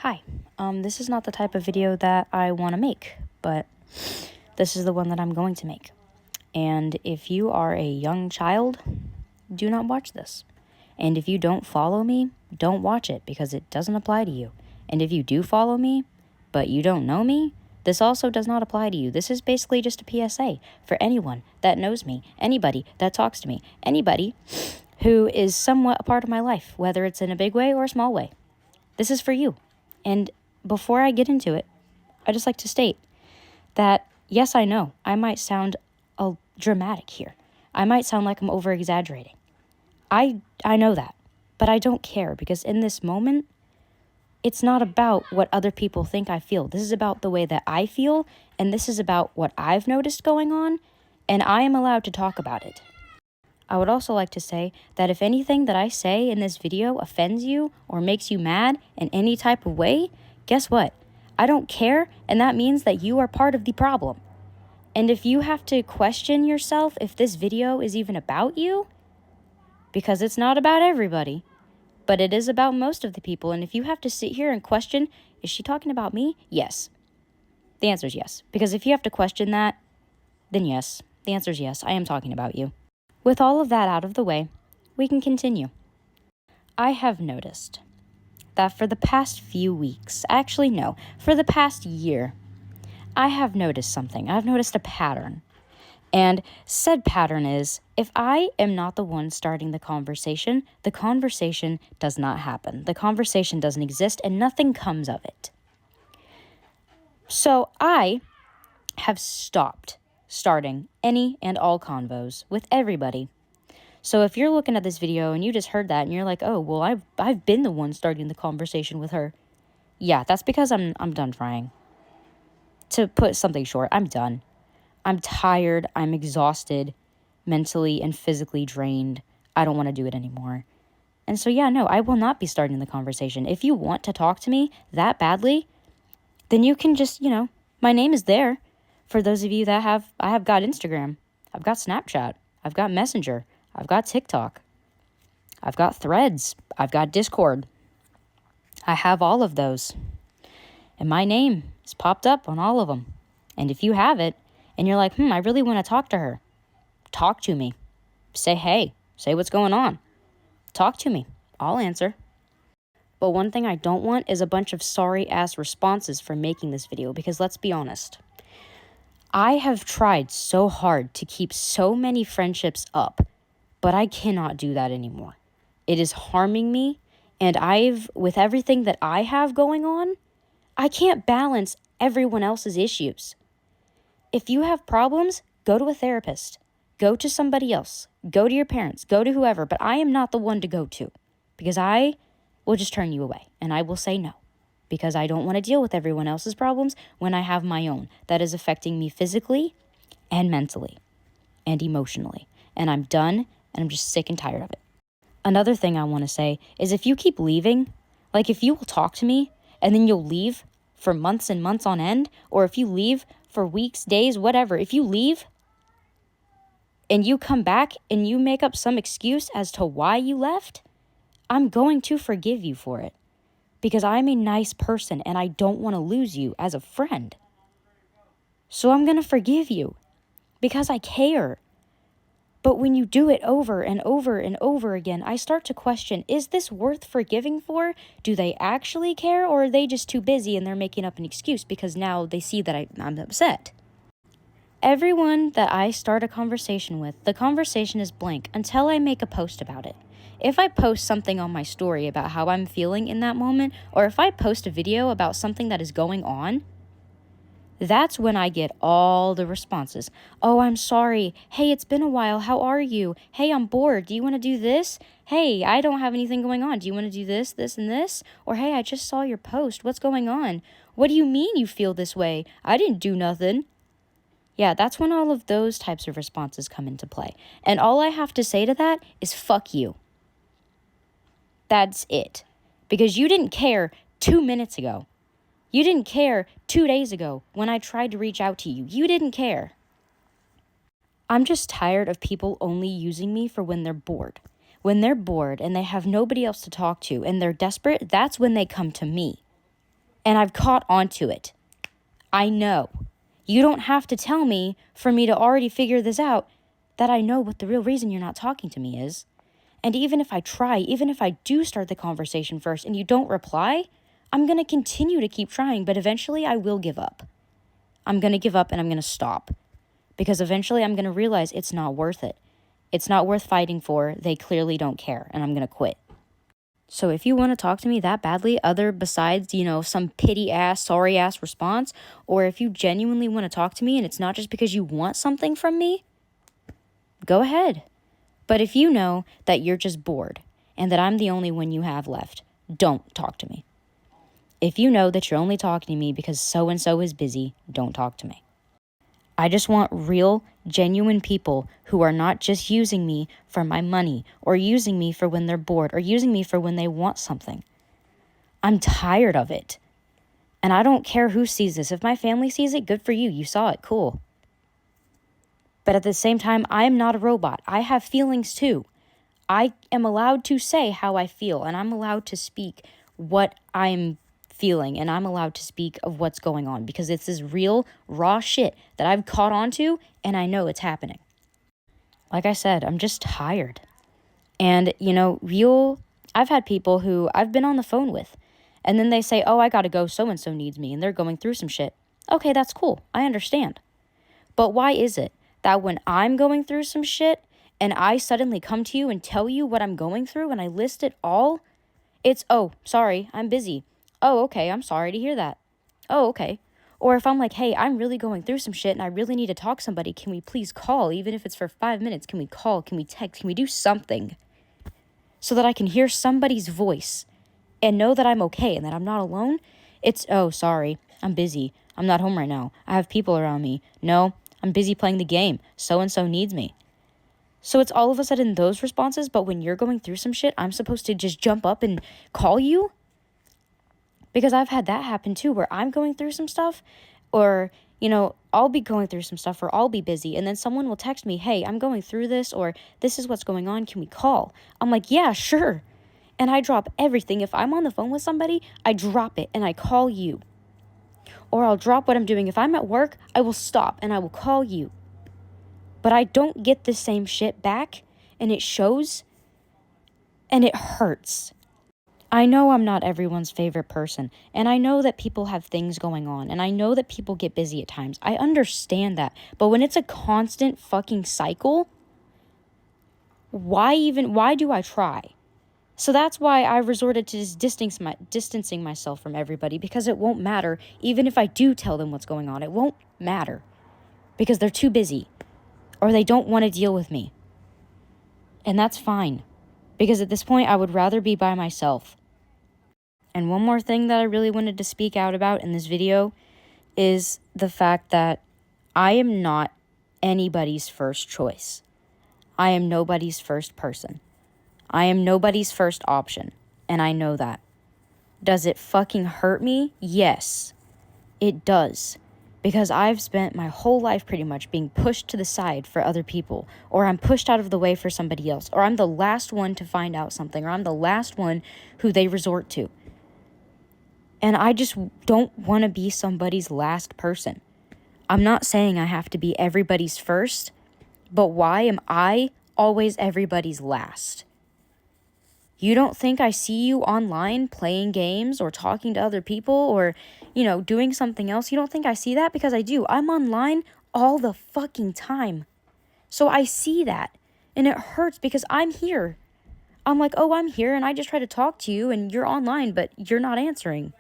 Hi, this is not the type of video that I want to make, but this is the one that I'm going to make. And if you are a young child, do not watch this. And if you don't follow me, don't watch it because it doesn't apply to you. And if you do follow me, but you don't know me, this also does not apply to you. This is basically just a PSA for anyone that knows me, anybody that talks to me, anybody who is somewhat a part of my life, whether it's in a big way or a small way. This is for you. And before I get into it, I just like to state that, yes, I know, I might sound dramatic here. I might sound like I'm over-exaggerating. I know that, but I don't care because in this moment, it's not about what other people think I feel. This is about the way that I feel, and this is about what I've noticed going on, and I am allowed to talk about it. I would also like to say that if anything that I say in this video offends you or makes you mad in any type of way, guess what? I don't care, and that means that you are part of the problem. And if you have to question yourself if this video is even about you, because it's not about everybody, but it is about most of the people, and if you have to sit here and question, is she talking about me? Yes. The answer is yes. Because if you have to question that, then yes. The answer is yes, I am talking about you. With all of that out of the way, we can continue. I have noticed that for the past few weeks, actually no, for the past year, I have noticed something. I've noticed a pattern. And said pattern is, if I am not the one starting the conversation does not happen. The conversation doesn't exist and nothing comes of it. So I have stopped starting any and all convos with everybody. So if you're looking at this video and you just heard that and you're like, oh, well, I've been the one starting the conversation with her. Yeah, that's because I'm done trying. To put something short, I'm done. I'm tired. I'm exhausted, mentally and physically drained. I don't want to do it anymore. And so, yeah, no, I will not be starting the conversation. If you want to talk to me that badly, then you can just, my name is there. For those of you that I have got Instagram. I've got Snapchat. I've got Messenger. I've got TikTok. I've got Threads. I've got Discord. I have all of those. And my name is popped up on all of them. And if you have it, and you're like, I really want to talk to her, talk to me. Say hey. Say what's going on. Talk to me. I'll answer. But one thing I don't want is a bunch of sorry-ass responses for making this video, because let's be honest. I have tried so hard to keep so many friendships up, but I cannot do that anymore. It is harming me, and with everything that I have going on, I can't balance everyone else's issues. If you have problems, go to a therapist. Go to somebody else. Go to your parents. Go to whoever. But I am not the one to go to because I will just turn you away and I will say no because I don't want to deal with everyone else's problems when I have my own that is affecting me physically and mentally and emotionally. And I'm done and I'm just sick and tired of it. Another thing I want to say is if you keep leaving, like if you will talk to me and then you'll leave for months and months on end, or if you leave for weeks, days, whatever, if you leave and you come back and you make up some excuse as to why you left, I'm going to forgive you for it because I'm a nice person and I don't want to lose you as a friend. So I'm going to forgive you because I care. But when you do it over and over and over again, I start to question, is this worth forgiving for? Do they actually care, or are they just too busy and they're making up an excuse because now they see that I'm upset? Everyone that I start a conversation with, the conversation is blank until I make a post about it. If I post something on my story about how I'm feeling in that moment, or if I post a video about something that is going on, that's when I get all the responses. Oh, I'm sorry. Hey, it's been a while. How are you? Hey, I'm bored. Do you want to do this? Hey, I don't have anything going on. Do you want to do this, this, and this? Or, hey, I just saw your post. What's going on? What do you mean you feel this way? I didn't do nothing. Yeah, that's when all of those types of responses come into play. And all I have to say to that is fuck you. That's it. Because you didn't care 2 minutes ago. You didn't care 2 days ago when I tried to reach out to you. You didn't care. I'm just tired of people only using me for when they're bored. When they're bored and they have nobody else to talk to and they're desperate, that's when they come to me. And I've caught onto it. I know. You don't have to tell me for me to already figure this out that I know what the real reason you're not talking to me is. And even if I try, even if I do start the conversation first and you don't reply, I'm going to continue to keep trying, but eventually I will give up. I'm going to give up and I'm going to stop. Because eventually I'm going to realize it's not worth it. It's not worth fighting for. They clearly don't care, and I'm going to quit. So if you want to talk to me that badly, other besides, some pity-ass, sorry-ass response, or if you genuinely want to talk to me and it's not just because you want something from me, go ahead. But if you know that you're just bored and that I'm the only one you have left, don't talk to me. If you know that you're only talking to me because so-and-so is busy, don't talk to me. I just want real, genuine people who are not just using me for my money or using me for when they're bored or using me for when they want something. I'm tired of it. And I don't care who sees this. If my family sees it, good for you. You saw it. Cool. But at the same time, I am not a robot. I have feelings too. I am allowed to say how I feel, and I'm allowed to speak what I'm feeling, and I'm allowed to speak of what's going on because it's this real, raw shit that I've caught onto, and I know it's happening. Like I said, I'm just tired. And, I've had people who I've been on the phone with, and then they say, oh, I gotta go, so-and-so needs me, and they're going through some shit. Okay, that's cool. I understand. But why is it that when I'm going through some shit, and I suddenly come to you and tell you what I'm going through, and I list it all, it's, oh, sorry, I'm busy. Oh, okay, I'm sorry to hear that. Oh, okay. Or if I'm like, hey, I'm really going through some shit and I really need to talk to somebody, can we please call? Even if it's for 5 minutes, can we call? Can we text? Can we do something? So that I can hear somebody's voice and know that I'm okay and that I'm not alone. It's, oh, sorry, I'm busy. I'm not home right now. I have people around me. No, I'm busy playing the game. So-and-so needs me. So it's all of a sudden those responses, but when you're going through some shit, I'm supposed to just jump up and call you? Because I've had that happen too, where I'm going through some stuff, or, I'll be going through some stuff, or I'll be busy, and then someone will text me, hey, I'm going through this, or this is what's going on, can we call? I'm like, yeah, sure. And I drop everything. If I'm on the phone with somebody, I drop it and I call you. Or I'll drop what I'm doing. If I'm at work, I will stop and I will call you. But I don't get the same shit back, and it shows, and it hurts. I know I'm not everyone's favorite person, and I know that people have things going on, and I know that people get busy at times. I understand that. But when it's a constant fucking cycle, why do I try? So that's why I resorted to just distancing myself from everybody, because it won't matter. Even if I do tell them what's going on, it won't matter because they're too busy or they don't want to deal with me. And that's fine, because at this point, I would rather be by myself. And one more thing that I really wanted to speak out about in this video is the fact that I am not anybody's first choice. I am nobody's first person. I am nobody's first option, and I know that. Does it fucking hurt me? Yes, it does. Because I've spent my whole life pretty much being pushed to the side for other people, or I'm pushed out of the way for somebody else, or I'm the last one to find out something, or I'm the last one who they resort to. And I just don't want to be somebody's last person. I'm not saying I have to be everybody's first, but why am I always everybody's last? You don't think I see you online playing games or talking to other people or, doing something else? You don't think I see that? Because I do. I'm online all the fucking time. So I see that. And it hurts because I'm here. I'm like, oh, I'm here and I just try to talk to you and you're online, but you're not answering.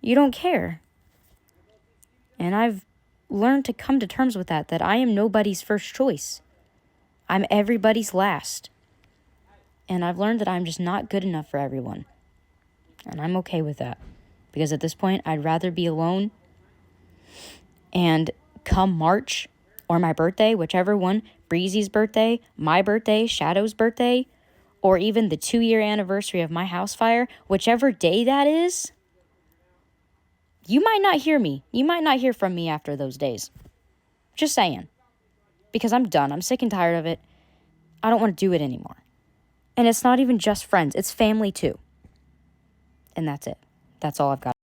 You don't care. And I've learned to come to terms with that I am nobody's first choice. I'm everybody's last. And I've learned that I'm just not good enough for everyone. And I'm okay with that. Because at this point, I'd rather be alone. And come March or my birthday, whichever one, Breezy's birthday, my birthday, Shadow's birthday, or even the 2-year anniversary of my house fire, whichever day that is, you might not hear me. You might not hear from me after those days. Just saying. Because I'm done. I'm sick and tired of it. I don't want to do it anymore. And it's not even just friends. It's family too. And that's it. That's all I've got.